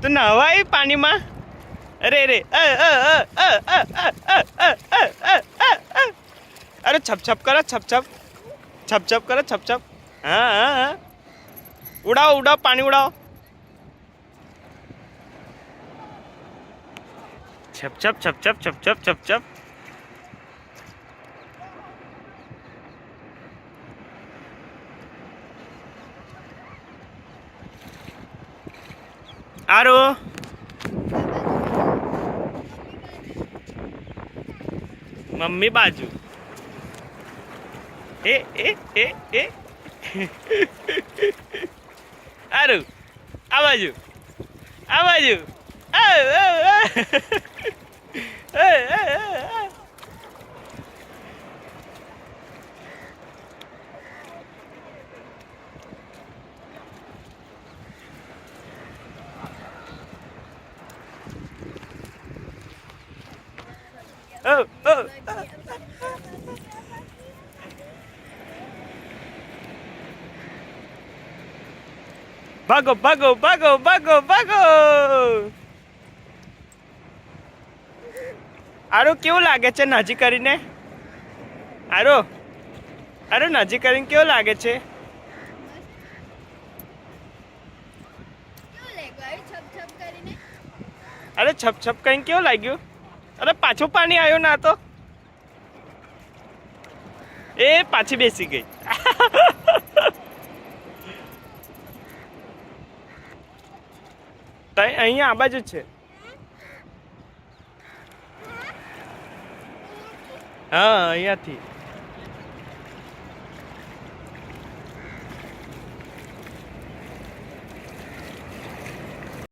તો નહાવાય પાણીમાં. અરે રે અરે છપ છપ કરો, છપ છપ છપ છપ કરો, છપ છપ. હા હા હા, ઉડાવો ઉડાવો, પાણી ઉડાવો. છપ છપ છપ છપ છપ છપ છપ છપ. આરો મમ્મી બાજુ. એ એ એ એ આરું આ બાજુ, આ બાજુ. Oh, oh. ભાગો ભાગો ભાગો ભાગો ભાગો. આરો કેવું લાગે છે નજીક કરીને? આરો આરો નજીક કરીને કેવું લાગે છે? અરે છપ છપ કરીને કેવું લાગ્યું? અરે પાછું પાણી આવ્યું ના તો એ પાછી બેસી ગઈ. અહીંયા આ બાજુ છે. હા અહીંયાથી